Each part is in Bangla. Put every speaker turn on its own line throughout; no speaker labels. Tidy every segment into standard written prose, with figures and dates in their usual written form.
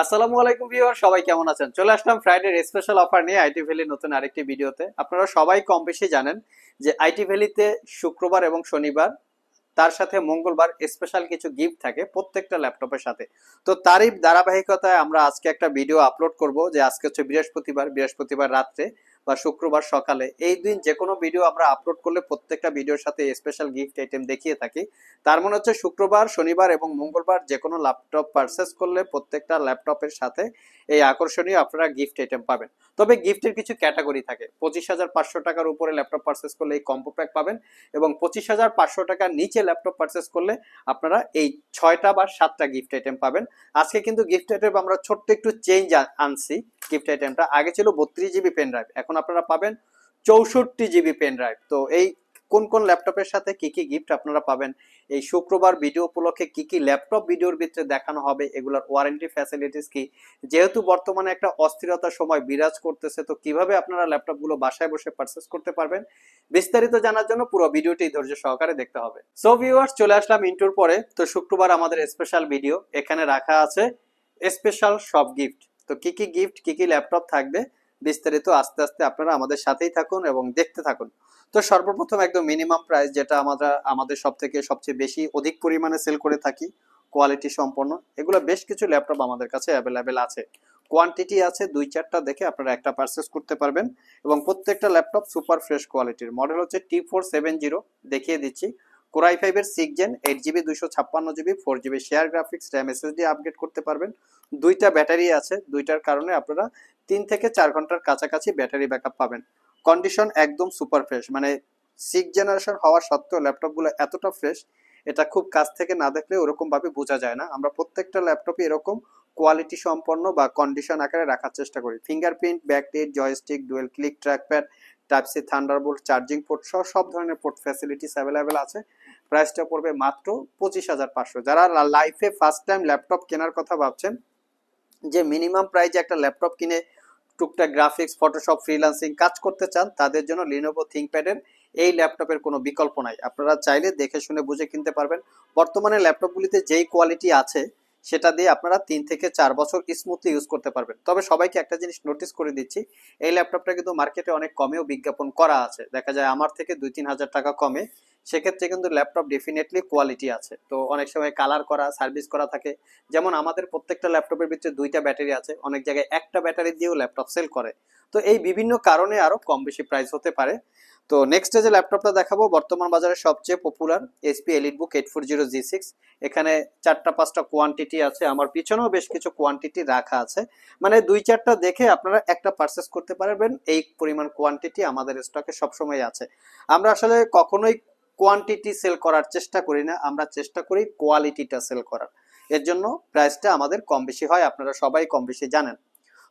আসসালামু আলাইকুম ভিউয়ার, সবাই কেমন আছেন? চলে আসলাম ফ্রাইডে স্পেশাল অফার নিয়ে আইটি ভ্যালির নতুন আরেকটি ভিডিওতে। আপনারা সবাই কম বেশি জানেন যে আইটি ভ্যালিতে শুক্রবার এবং শনিবার, তার সাথে মঙ্গলবার স্পেশাল কিছু গিফট থাকে প্রত্যেকটা ল্যাপটপের সাথে। তো তারই ধারাবাহিকতায় আমরা আজকে একটা ভিডিও আপলোড করব যে আজকে হচ্ছে বৃহস্পতিবার রাত্রে বা শুক্রবার সকালে, এই দিন যে কোনো ভিডিও আমরা আপলোড করলে প্রত্যেকটা ভিডিওর সাথে স্পেশাল গিফট আইটেম দেখিয়ে থাকি। তার মানে হচ্ছে শুক্রবার, শনিবার এবং মঙ্গলবার যে কোনো ল্যাপটপ পারচেস করলে প্রত্যেকটা ল্যাপটপের সাথে এই আকর্ষণীয় আপনারা গিফট আইটেম পাবেন। তবে গিফটের কিছু ক্যাটাগরি থাকে। 25,500 টাকার উপরে ল্যাপটপ পারচেস করলে এই কম্বো প্যাক পাবেন, এবং 25,500 টাকার নিচে ল্যাপটপ পারচেস করলে আপনারা এই 6টা বা 7টা গিফট আইটেম পাবেন। আজকে কিন্তু গিফট আইটেম আমরা ছোট্ট একটু চেঞ্জ আনছি। গিফট আইটেমটা আগে ছিল 32 জিবি পেন ড্রাইভ, এখন আপনারা পাবেন 64 জিবি পেন ড্রাইভ। তো এই কোন কোন ল্যাপটপের সাথে কি কি গিফট আপনারা পাবেন, এই শুক্রবার ভিডিও উপলক্ষে কি কি ল্যাপটপ ভিডিওর ভিতরে দেখানো হবে, এগুলোর ওয়ারেন্টি ফ্যাসিলিটিস কি, যেহেতু বর্তমানে একটা অস্থিরতার সময় বিরাজ করতেছে, তো কিভাবে আপনারা ল্যাপটপগুলো বাসায় বসে পারচেস করতে পারবেন, বিস্তারিত জানার জন্য পুরো ভিডিওটি ধৈর্য সহকারে দেখতে হবে। সো ভিউয়ার্স, চলে আসলাম ইন্টুর পরে। তো শুক্রবার আমাদের স্পেশাল ভিডিও, এখানে রাখা আছে স্পেশাল সব গিফট। তো কি কি গিফট, কি কি ল্যাপটপ থাকবে, বিস্তারিত আস্তে আস্তে আপনারা আমাদের সাথেই থাকুন এবং দেখতে থাকুন। তো সর্বপ্রথম একদম মিনিমাম প্রাইস, যেটা আমরা আমাদের সব থেকে সবচেয়ে বেশি অধিক পরিমাণে সেল করে থাকি, কোয়ালিটি সম্পন্ন এগুলো বেশ কিছু ল্যাপটপ আমাদের কাছে অ্যাভেলেবেল আছে। কোয়ান্টিটি আছে 2-4টা, দেখে আপনারা একটা পারচেস করতে পারবেন। এবং প্রত্যেকটা ল্যাপটপ সুপার ফ্রেশ কোয়ালিটির। মডেল হচ্ছে T470, দেখিয়ে দিচ্ছি। কোরাই 5-এর 6 gen, 8 GB 256 GB, 4 GB share graphics, RAM SSD upgrade করতে পারবেন। দুইটা ব্যাটারি আছে, দুইটার কারণে আপনারা 3 থেকে 4 ঘন্টার কাছাকাছি ব্যাটারি ব্যাকআপ পাবেন। কন্ডিশন একদম সুপার ফ্রেশ, মানে 6 জেনারেশন হওয়া সত্ত্বেও ল্যাপটপগুলো এতটা ফ্রেশ, এটা খুব কাছ থেকে না দেখলে ওরকম ভাবে বোঝা যায় না। আমরা প্রত্যেকটা ল্যাপটপে এরকম কোয়ালিটি সম্পন্ন বা কন্ডিশন আকারে রাখার চেষ্টা করি। Fingerprint, backlight, joystick, dual click trackpad, type C, thunderbolt, charging port সহ সব ধরনের পোর্ট ফ্যাসিলিটিস অ্যাভেলেবেল আছে। প্রাইসটা পড়বে মাত্র 25,500। যারা লাইফে ফার্স্ট টাইম ল্যাপটপ কেনার কথা ভাবছেন, যে মিনিমাম প্রাইজে একটা ল্যাপটপ কিনে টুকটাক গ্রাফিক্স, ফটোশপ, ফ্রিল্যান্সিং কাজ করতে চান, তাদের জন্য লিনোভো থিংকপ্যাডের এই ল্যাপটপের কোনো বিকল্প নাই। আপনারা চাইলে দেখে শুনে বুঝে কিনতে পারবেন। বর্তমানে ল্যাপটপগুলিতে যেই কোয়ালিটি আছে সেটা দিয়ে আপনারা 3 থেকে 4 বছর স্মুথলি ইউজ করতে পারবেন। তবে সবাইকে একটা জিনিস নোটিস করে দিচ্ছি, এই ল্যাপটপটা কিন্তু মার্কেটে অনেক কমেও বিজ্ঞাপন করা আছে, দেখা যায় আমার থেকে 2-3 হাজার টাকা কমে। সেক্ষেত্রে কিন্তু ল্যাপটপ ডেফিনেটলি কোয়ালিটি আছে। তো অনেক সময় কালার করা, সার্ভিস করা থাকে। যেমন আমাদের প্রত্যেকটা ল্যাপটপের ভিতরে 2টা ব্যাটারি আছে, অনেক জায়গায় একটা ব্যাটারি দিয়েও ল্যাপটপ সেল করে। তো এই বিভিন্ন কারণে আরো কম বেশি প্রাইস হতে পারে। তো নেক্সট যে ল্যাপটপটা দেখাবো, বর্তমান বাজারে সবচেয়ে পপুলার এসপি এলিটবুক 840G6। এখানে 4-5টা কোয়ান্টিটি আছে, আমার পিছনেও বেশ কিছু কোয়ান্টিটি রাখা আছে। মানে 2-4টা দেখে আপনারা একটা পারচেস করতে পারবেন, এই পরিমাণ কোয়ান্টিটি আমাদের স্টকে সবসময় আছে। আমরা আসলে কখনোই কোয়ান্টিটি সেল করার চেষ্টা করি না, আমরা চেষ্টা করি কোয়ালিটিটা সেল করার। এর জন্য প্রাইসটা আমাদের কম বেশি হয়, আপনারা সবাই কম বেশি জানেন।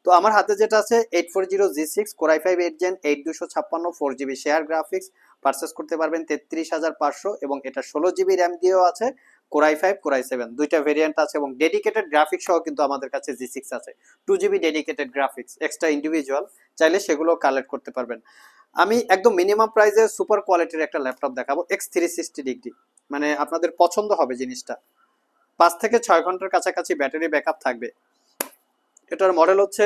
তো আমার হাতে যেটা আছে 840G6 core i 5 8 gen, 8256, 4 GB share graphics, purchase করতে পারবেন 33,500, এবং এটা 16 জিবি র্যাম দিয়েও আছে। কোরাই 5 কোরাই 7 দুইটা ভেরিয়েন্ট আছে, এবং ডেডিকেটেড গ্রাফিক্স সহ কিন্তু আমাদের কাছে G6 আছে। 2 GB dedicated graphics, extra individual, চাইলে সেগুলো কালেক্ট করতে পারবেন। আমি একদম মিনিমাম প্রাইসে সুপার কোয়ালিটির একটা ল্যাপটপ দেখাবো, X360 ডিগ্রি। মানে আপনাদের পছন্দ হবে জিনিসটা। 5 থেকে 6 ঘন্টার কাছাকাছি ব্যাটারি ব্যাকআপ থাকবে। এটার মডেল হচ্ছে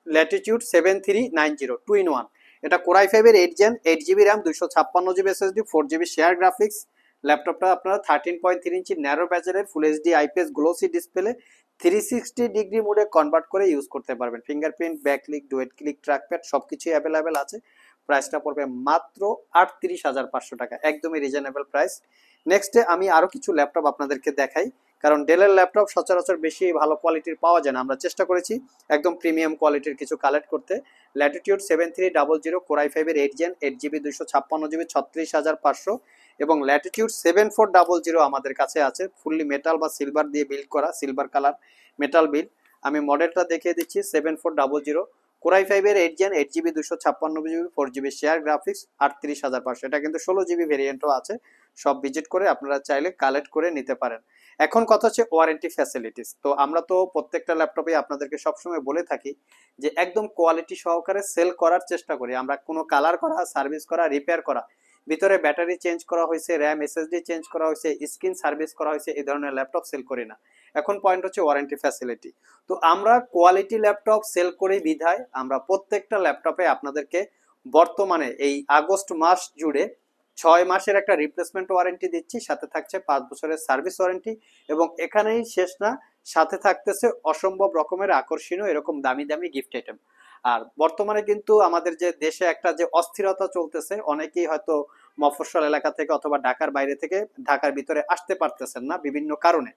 ল্যাটিটিউড 7390 2-in-1। এটা কোরাই 5-এর 8 gen, 8 GB RAM, 256 GB SSD, 4 GB share graphics. ল্যাপটপটা আপনারা 13.3 ইঞ্চি ন্যারো ব্যাজেলের full HD IPS glossy display 360 degree মোডে কনভার্ট করে ইউজ করতে পারবেন। Fingerprint, backlit, duet click trackpad সবকিছুই অ্যাভেলেবেল আছে। প্রাইসটা পড়বে মাত্র 38,500 টাকা, একদমই রিজনেবল প্রাইস। নেক্সটে আমি আরো কিছু ল্যাপটপ আপনাদেরকে দেখাই, কারণ ডেলের ল্যাপটপ সচরাচর বেশি ভালো কোয়ালিটির পাওয়া যায় না। আমরা চেষ্টা করেছি একদম প্রিমিয়াম কোয়ালিটির কিছু কালেক্ট করতে। ল্যাটিটিউড 7300 কোরাই 5-এর 8 জেন, 8 জিবি 256 জিবি, 36,500, এবং ল্যাটিটিউড 7400 আমাদের কাছে আছে, ফুললি মেটাল বা সিলভার দিয়ে বিল্ড করা, সিলভার কালার মেটাল বিল্ড। আমি মডেলটা দেখিয়ে দিচ্ছি, 7400 কোরাই 5-এর 8 gen, 8 GB 256 GB, 4 GB share graphics, 38,500। এটা কিন্তু 16 জিবি ভেরিয়েন্টও আছে। সব ভিজিট করে আপনারা চাইলে কালেক্ট করে নিতে পারেন। এখন কথা হচ্ছে ওয়ারেন্টি ফ্যাসিলিটিস। তো আমরা তো প্রত্যেকটা ল্যাপটপে আপনাদেরকে সবসময় বলে থাকি যে একদম কোয়ালিটি সহকারে সেল করার চেষ্টা করি আমরা। কোনো কালার করা, সার্ভিস করা, রিপেয়ার করা ভিতরে ব্যাটারি চেঞ্জ করা হয়েছে, র্যাম এসএসডি চেঞ্জ করা হয়েছে, স্ক্রিন সার্ভিস করা হয়েছে, এই ধরনের ল্যাপটপ সেল করি না। এখন পয়েন্ট হচ্ছে ওয়ারেন্টি ফ্যাসিলিটি। তো আমরা কোয়ালিটি ল্যাপটপ সেল করি বিধায় আমরা প্রত্যেকটা ল্যাপটপে আপনাদেরকে বর্তমানে এই আগস্ট মাস জুড়ে 6 মাসের একটা রিপ্লেসমেন্ট ওয়ারেন্টি দিচ্ছি, সাথে থাকছে 5 বছরের সার্ভিস ওয়ারেন্টি, এবং এখানেই শেষ না, সাথে থাকতেছে অসম্ভব রকমের আকর্ষণীয় এরকম দামি দামি গিফট আইটেম। আর বর্তমানে কিন্তু আমাদের যে দেশে একটা যে অস্থিরতা চলতেছে, অনেকেই হয়তো মফস্বল এলাকা থেকে অথবা ঢাকার বাইরে থেকে ঢাকার ভিতরে আসতে পারতেছেন না বিভিন্ন কারণে,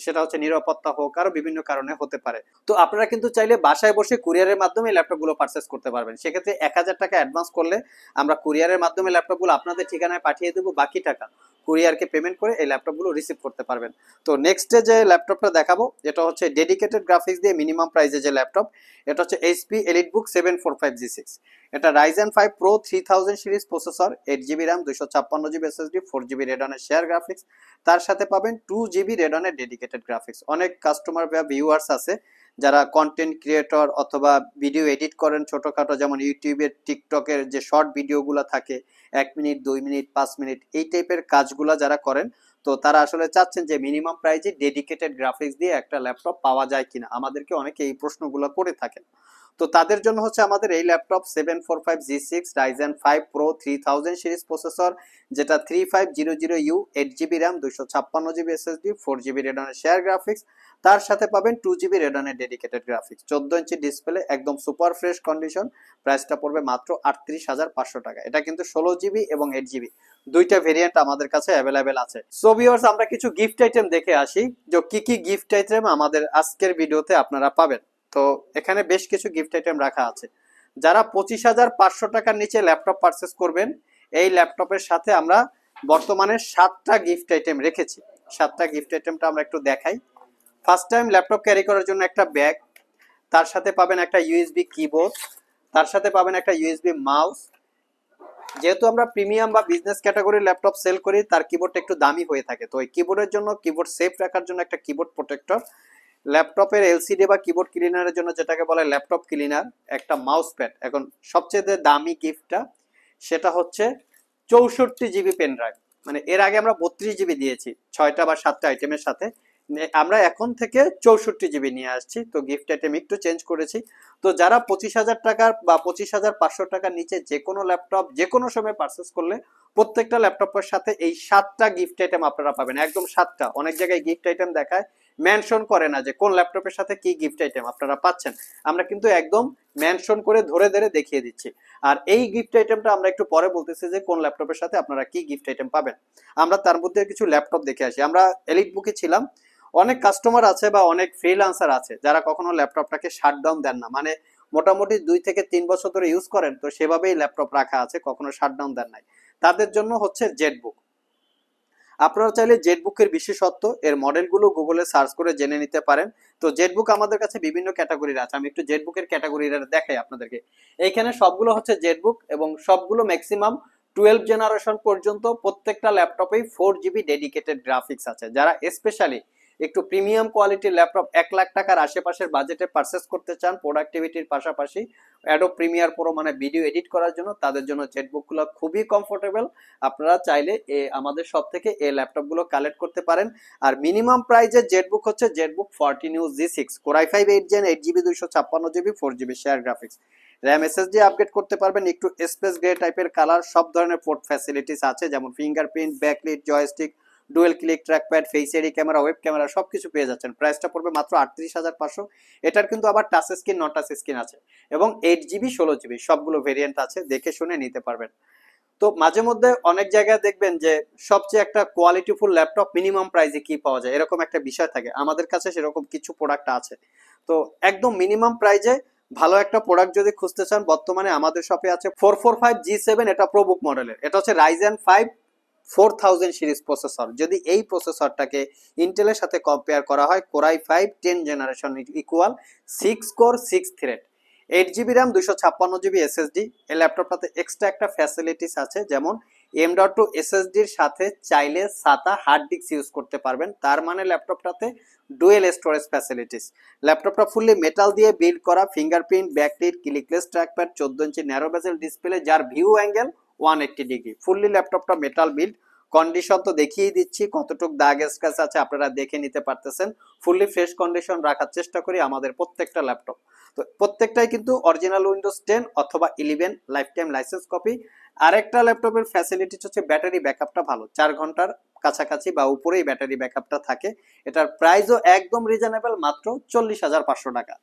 সেটা হচ্ছে নিরাপত্তা হোক, আরো বিভিন্ন কারণে হতে পারে। তো আপনারা কিন্তু চাইলে বাসায় বসে কুরিয়ারের মাধ্যমে ল্যাপটপ গুলো পারচেস করতে পারবেন। সেক্ষেত্রে 1000 টাকা অ্যাডভান্স করলে আমরা কুরিয়ারের মাধ্যমে ল্যাপটপ গুলো আপনাদের ঠিকানায় পাঠিয়ে দেবো, বাকি টাকা কুরিয়ারকে পেমেন্ট করে এই ল্যাপটপ গুলো রিসিভ করতে পারবেন। তো নেক্সটে যে ল্যাপটপটা দেখাবো এটা হচ্ছে ডেডিকেটেড গ্রাফিক্স দিয়ে মিনিমাম প্রাইসে যে ল্যাপটপ, এটা হচ্ছে এইচপি এলিটবুক 745G6। এটা Ryzen 5 Pro 3000 series processor, 8GB RAM, 256GB SSD, 4GB রেডনের শেয়ার গ্রাফিক্স, তার সাথে পাবেন 2GB রেডনের ডেডিকেটেড গ্রাফিক্স। অনেক কাস্টমার বা ভিউয়ার্স আছে যারা কন্টেন্ট ক্রিয়েটর অথবা ভিডিও এডিট করেন ছোটখাটো, যেমন ইউটিউবের টিকটকের যে শর্ট ভিডিওগুলো থাকে 1 মিনিট 2 মিনিট 5 মিনিট, এই টাইপের কাজগুলা যারা করেন, তো তারা আসলে চাচ্ছেন যে মিনিমাম প্রাইসে ডেডিকেটেড গ্রাফিক্স দিয়ে একটা ল্যাপটপ পাওয়া যায় কিনা, আমাদেরকে অনেকে এই প্রশ্নগুলো করে থাকেন। তো তাদের জন্য হচ্ছে আমাদের এই laptop 745G6 Ryzen 5 Pro 3000 series processor, যেটা 3500U, 8GB RAM, 256GB SSD, 4GB রেডনের শেয়ার গ্রাফিক্স, তার সাথে পাবেন 2GB রেডনের ডেডিকেটেড গ্রাফিক্স, 14 ইঞ্চি ডিসপ্লে, একদম সুপার ফ্রেশ কন্ডিশন। প্রাইসটা পড়বে মাত্র 38,500 টাকা। এটা কিন্তু 16GB এবং 8GB দুইটা ভেরিয়েন্ট আমাদের কাছে অ্যাভেলেবেল আছে। সো ভিউয়ার্স, আমরা কিছু গিফট আইটেম দেখে আসি যে কি কি গিফট আইটেম আমাদের আজকের ভিডিওতে আপনারা পাবেন। তো এখানে বেশ কিছু গিফট আইটেম রাখা আছে। যারা 25,500 টাকার নিচে ল্যাপটপ পারচেস করবেন, এই ল্যাপটপের সাথে আমরা বর্তমানে 7টা গিফট আইটেম রেখেছি। 7টা গিফট আইটেমটা আমরা একটু দেখাই। ফার্স্ট টাইম ল্যাপটপ ক্যারি করার জন্য একটা ব্যাগ, তার সাথে পাবেন একটা ইউএসবি কিবোর্ড, তার সাথে পাবেন একটা ইউএসবি মাউস। যেহেতু আমরা প্রিমিয়াম বা বিজনেস ক্যাটাগরির ল্যাপটপ সেল করি, তার কিবোর্ডটা একটু দামি হয়ে থাকে, তো এই কিবোর্ডের জন্য, কিবোর্ড সেফ রাখার জন্য একটা কিবোর্ড প্রোটেক্টর, ল্যাপটপের এলসিডি বা কিবোর্ড ক্লিনারের জন্য যেটাকে বলে ল্যাপটপ ক্লিনার, একটা মাউস প্যাড। এখন সবচেয়ে দামি গিফটটা সেটা হচ্ছে 64GB পেন ড্রাইভ। মানে এর আগে আমরা 32GB দিয়েছি 6টা বা 7টা আইটেমের সাথে, আমরা এখন থেকে 64GB নিয়ে আসছি। তো গিফট আইটেম একটু চেঞ্জ করেছি। তো যারা 25,000 টাকার বা 25,500 টাকার নিচে যে কোনো ল্যাপটপ যে কোনো সময় পারচেস করলে প্রত্যেকটা ল্যাপটপের সাথে এই 7টা গিফট আইটেম আপনারা পাবেন, একদম 7টা। অনেক জায়গায় গিফট আইটেম দেখায়, মেনশন করে না যে কোন ল্যাপটপের সাথে কি গিফট আইটেম আপনারা পাচ্ছেন। আমরা কিন্তু একদম মেনশন করে ধরে ধরে দেখিয়ে দিচ্ছি। আর এই গিফট আইটেমটা আমরা একটু পরে বলতেছি যে কোন ল্যাপটপের সাথে আপনারা কি গিফট আইটেম পাবেন। আমরা তার মধ্যে কিছু ল্যাপটপ দেখে আসি। আমরা এলিটবুকে ছিলাম, অনেক কাস্টমার আছে বা অনেক ফ্রিল্যান্সার আছে যারা কখনো ল্যাপটপটাকে শাটডাউন দেন না, মানে মোটামুটি 2 থেকে 3 বছর ধরে ইউজ করেন, তো সেভাবেই ল্যাপটপ রাখা আছে, কখনো শাটডাউন দেন নাই। তাদের জন্য হচ্ছে জেটবুক। আপনারা চাইলে জেটবুকের বিশেষত্ব, এর মডেলগুলো গুগলে সার্চ করে জেনে নিতে পারেন। তো জেটবুক আমাদের কাছে বিভিন্ন ক্যাটাগরির আছে, আমি একটু জেটবুকের ক্যাটাগরিটা দেখাই আপনাদেরকে। এইখানে সবগুলো হচ্ছে জেটবুক এবং সবগুলো ম্যাক্সিমাম 12 জেনারেশন পর্যন্ত। প্রত্যেকটা ল্যাপটপেই 4GB ডেডিকেটেড গ্রাফিক্স আছে। যারা স্পেশালি একটু প্রিমিয়াম কোয়ালিটির ল্যাপটপ 1 লাখ টাকার আশেপাশের বাজেটে পারচেস করতে চান প্রোডাক্টিভিটির পাশাপাশি, অ্যাডোব প্রিমিয়ার প্রো মানে ভিডিও এডিট করার জন্য, তাদের জন্য জেটবুকগুলো খুবই কমফোর্টেবল। আপনারা চাইলে আমাদের সব থেকে এই ল্যাপটপগুলো কালেক্ট করতে পারেন। আর মিনিমাম প্রাইজের জেটবুক হচ্ছে Jetbook 14U G6 Core i5 8 Gen 8GB 256GB 4GB share graphics, RAM SSD upgrade করতে পারবেন। একটু স্পেস গ্রে টাইপের কালার, সব ধরনের পোর্ট ফ্যাসিলিটিস আছে, যেমন fingerprint, backlit, joystick, dual click trackpad, face ID camera, web camera সবকিছু পেয়ে যাচ্ছেন। প্রাইসটা পড়বে মাত্র 38,500। এটার কিন্তু আবার touch screen, not touch screen আছে, এবং 8GB 16GB সবগুলো ভেরিয়েন্ট আছে, দেখে শুনে নিতে পারবেন। তো মাঝে মধ্যে অনেক জায়গায় দেখবেন যে সবচেয়ে একটা কোয়ালিটিফুল ল্যাপটপ মিনিমাম প্রাইসে কি পাওয়া যায়, এরকম একটা বিষয় থাকে। আমাদের কাছে সেরকম কিছু প্রোডাক্ট আছে। তো একদম মিনিমাম প্রাইজে ভালো একটা প্রোডাক্ট যদি খুঁজতে চান, বর্তমানে আমাদের শপে আছে 445G7, এটা প্রোবুক মডেলের। এটা হচ্ছে Ryzen 5 4000 সিরিজ প্রসেসর। যদি এই প্রসেসরটাকে ইন্টেলের সাথে কম্পেয়ার করা হয়, Core i5 10 generation equal 6 core 6 thread, 8GB RAM, 256GB SSD। এই ল্যাপটপটাতে এক্সট্রা একটা ফ্যাসিলিটিস আছে, যেমন M.2 SSDর সাথে চাইলে SATA হার্ড ডিস্ক ইউজ করতে পারবেন। তার মানে ল্যাপটপটাতে ডুয়েল স্টোরেজ ফ্যাসিলিটিস। ল্যাপটপটা ফুললি মেটাল দিয়ে বিল্ড করা, ফিঙ্গারপ্রিন্ট, ব্যাকলিট, ক্লিকলেস ট্র্যাকপ্যাড, 14 ইঞ্চি ন্যারো বেজেল ডিসপ্লে, যার ভিউ অ্যাঙ্গেল 180 ডিগ্রি। ফুললি ল্যাপটপটা মেটাল বিল্ড, কন্ডিশন তো দেখিয়ে দিচ্ছি, কতটুক দাগ স্ক্র্যাচ আছে আপনারা দেখে নিতে পারতেছেন। ফুললি ফ্রেশ কন্ডিশন রাখার চেষ্টা করি আমাদের প্রত্যেকটা ল্যাপটপ। তো প্রত্যেকটাই কিন্তু অরিজিনাল উইন্ডোজ 10 অথবা 11 লাইফ টাইম লাইসেন্স কপি। আরেকটা ল্যাপটপের ফ্যাসিলিটি হচ্ছে ব্যাটারি ব্যাকআপটা ভালো, 4 ঘন্টার কাছাকাছি বা উপরেই ব্যাটারি ব্যাকআপটা থাকে। এটার প্রাইসও একদম রিজনেবল, মাত্র 40,500 টাকা।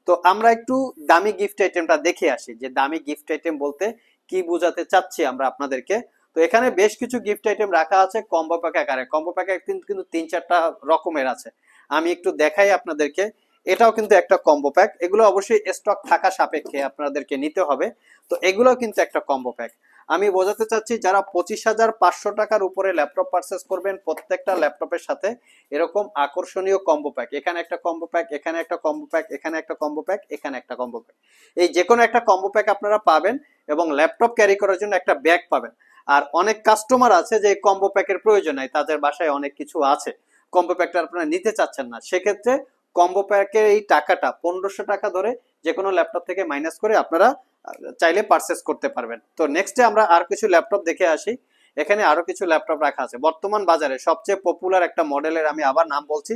তো আমরা একটু দামি গিফট আইটেমটা দেখে আসি, যে দামি গিফট আইটেম বলতে কি বোঝাতে চাচ্ছি আমরা আপনাদেরকে। তো এখানে বেশ কিছু গিফট আইটেম রাখা আছে কম্বো প্যাক আকারে। কম্বো প্যাক কিন্তু 3-4টা রকমের আছে, আমি একটু দেখাই আপনাদেরকে। এটাও কিন্তু একটা কম্বো প্যাক, এগুলো অবশ্যই স্টক থাকা সাপেক্ষে আপনাদেরকে নিতে হবে। তো এগুলো কিন্তু একটা কম্বো প্যাক। আমি বোঝাতে চাচ্ছি যারা 25,500 টাকার উপরে ল্যাপটপ পারচেস করবেন, প্রত্যেকটা ল্যাপটপের সাথে এরকম আকর্ষণীয় কম্বো প্যাক, এখানে একটা কম্বো প্যাক, এখানে একটা কম্বো প্যাক, এখানে একটা কম্বো প্যাক, এখানে একটা কম্বো প্যাক, এই যে কোনো একটা কম্বো প্যাক আপনারা পাবেন। এবং ল্যাপটপ ক্যারি করার জন্য একটা ব্যাগ পাবেন। আর অনেক কাস্টমার আছে যে কম্বো প্যাকের প্রয়োজন নাই, তাদের বাসায় অনেক কিছু আছে, কম্বো প্যাকটা আপনারা নিতে চাচ্ছেন না, সেক্ষেত্রে কম্বো প্যাকের এই টাকাটা 1500 টাকা ধরে যে কোনো ল্যাপটপ থেকে মাইনাস করে আপনারা চাইলে পারচেস করতে পারবেন। তো নেক্সটে আমরা আর কিছু ল্যাপটপ দেখে আসি। এখানে আরো কিছু ল্যাপটপ রাখা আছে বর্তমান বাজারে সবচেয়ে পপুলার একটা মডেলের, আমি আবার নাম বলছি,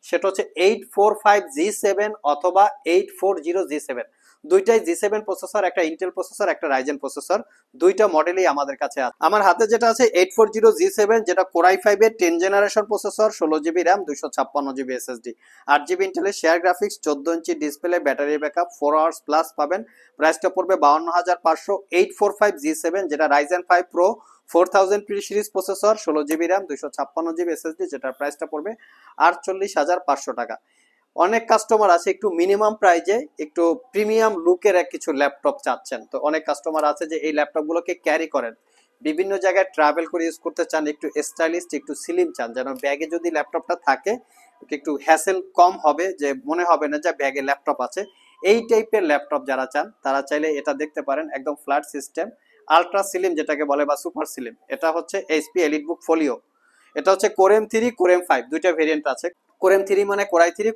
সেটা হচ্ছে 845G7 অথবা 840G7। দুইটাই G7 প্রসেসর, একটা ইন্টেল প্রসেসর, একটা রাইজেন প্রসেসর, দুইটা মডেলই আমাদের কাছে আছে। আমার হাতে যেটা আছে 840G7, যেটা কোরাই 5 এর 10 generation processor, 16GB RAM, 256GB SSD, 8GB ইন্টেলের share graphics, 14 inch display, battery backup 4 hours plus পাবেন। প্রাইসটা পড়বে 52,500। 845G7 যেটা রাইজেন 5 প্রো 4000 প্রি series processor, 16GB RAM, 256GB SSD, যেটার প্রাইসটা পড়বে 48,500 টাকা। অনেক কাস্টমার আছে একটু মিনিমাম প্রাইজে একটু প্রিমিয়াম লুকের কিছু ল্যাপটপ চাচ্ছেন। তো অনেক কাস্টমার আছে যে এই ল্যাপটপগুলোকে ক্যারি করেন, বিভিন্ন জায়গায় ট্রাভেল করে ইউজ করতে চান, একটু স্টাইলিস্ট একটু স্লিম চান, যেন ব্যাগে যদি ল্যাপটপটা থাকে একটু হ্যাসেল কম হবে, যে মনে হবে না যে ব্যাগে ল্যাপটপ আছে। এই টাইপের ল্যাপটপ যারা চান তারা চাইলে এটা দেখতে পারেন, একদম ফ্ল্যাট সিস্টেম, আলট্রা স্লিম যেটাকে বলে বা সুপার স্লিম। এটা হচ্ছে এইচপি এলিটবুক ফোলিও। এটা হচ্ছে কোরেম 3 কোরেম 5 দুইটা ভেরিয়েন্ট আছে। কোরেম 3 মানে কোরাই 3,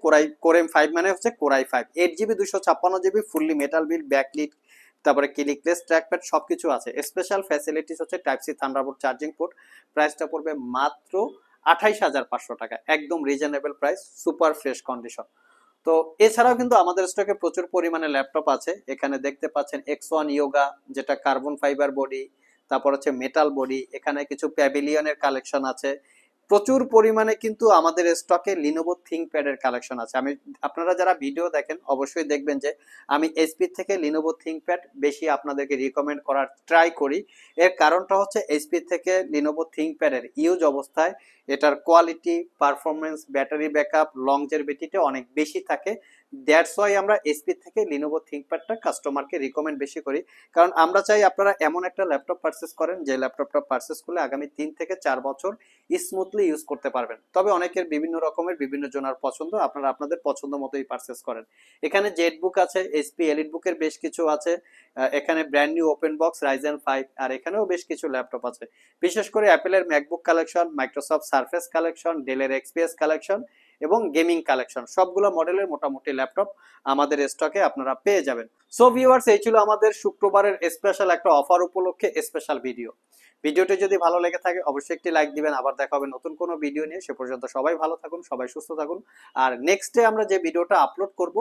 কোরেম 5 মানে হচ্ছে core i 5। 8GB 256GB fully metal build, backlit, তারপরে ক্লিকলেস ট্র্যাকপ্যাড সবকিছু আছে। স্পেশাল ফ্যাসিলিটিস হচ্ছে type C thunderbolt charging port. প্রাইসটা পড়বে মাত্র 28,500 টাকা, একদম reasonable price, super fresh condition. তো এছাড়াও কিন্তু আমাদের স্টকে প্রচুর পরিমাণে ল্যাপটপ আছে। এখানে দেখতে পাচ্ছেন X1 ইয়োগা, যেটা কার্বন ফাইবার বডি, তারপর হচ্ছে মেটাল বডি, এখানে কিছু প্যাভিলিয়নের কালেকশন আছে। প্রচুর পরিমাণে কিন্তু আমাদের স্টকে লিনোভো থিংকপ্যাড এর কালেকশন আছে। আপনারা যারা ভিডিও দেখেন অবশ্যই দেখবেন যে আমি এইচপি থেকে লিনোভো থিংকপ্যাড বেশি আপনাদেরকে রিকমেন্ড করার ট্রাই করি। এর কারণটা হচ্ছে এইচপি থেকে লিনোভো থিংকপ্যাড এর ইউজ অবস্থায় এটার কোয়ালিটি, পারফরমেন্স, ব্যাটারি ব্যাকআপ, লংজেভিটিটা অনেক বেশি থাকে। দ্যাটস ওয়াই আমরা এইচপি থেকে লিনোভো থিংকপ্যাডটা কাস্টমারকে রিকমেন্ড বেশি করি। কারণ আমরা চাই আপনারা এমন একটা ল্যাপটপ পারচেস করেন যে ল্যাপটপটা পারচেস করলে আগামী 3 থেকে 4 বছর স্মুথলি ইউজ করতে পারবেন। তবে অনেকের বিভিন্ন রকমের বিভিন্ন জনের পছন্দ, আপনারা আপনাদের পছন্দ মতোই পারচেস করেন। এখানে জেটবুক আছে, এইচপি এলিটবুকের বেশ কিছু আছে, এখানে brand new open box Ryzen 5, আর এখানেও বেশ কিছু ল্যাপটপ আছে। বিশেষ করে অ্যাপেলের MacBook collection, Microsoft Surface collection, ডেলের এক্সপিএস কালেকশন এবং গেমিং কালেকশন, সবগুলো মডেলের মোটামুটি ল্যাপটপ আমাদের স্টকে আপনারা পেয়ে যাবেন। সো ভিউয়ার্স, এই ছিল আমাদের শুক্রবারের স্পেশাল একটা অফার উপলক্ষে স্পেশাল ভিডিও। ভিডিওটি যদি ভালো লেগে থাকে অবশ্যই একটি লাইক দিবেন। আবার দেখা হবে নতুন কোনো ভিডিও নিয়ে। সে পর্যন্ত সবাই ভালো থাকুন, সবাই সুস্থ থাকুন। আর নেক্সট ডে আমরা যে ভিডিওটা আপলোড করব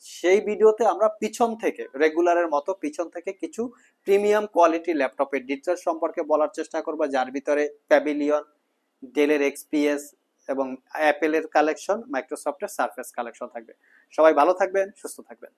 সেই ভিডিওতে আমরা পিছন থেকে রেগুলারের মতো পিছন থেকে কিছু প্রিমিয়াম কোয়ালিটি ল্যাপটপের ডিটেলস সম্পর্কে বলার চেষ্টা করব, যার ভিতরে প্যাভিলিয়ন, ডেলের এক্সপিএস এবং অ্যাপেলের কালেকশন, মাইক্রোসফটের সারফেস কালেকশন থাকবে। সবাই ভালো থাকবেন, সুস্থ থাকবেন।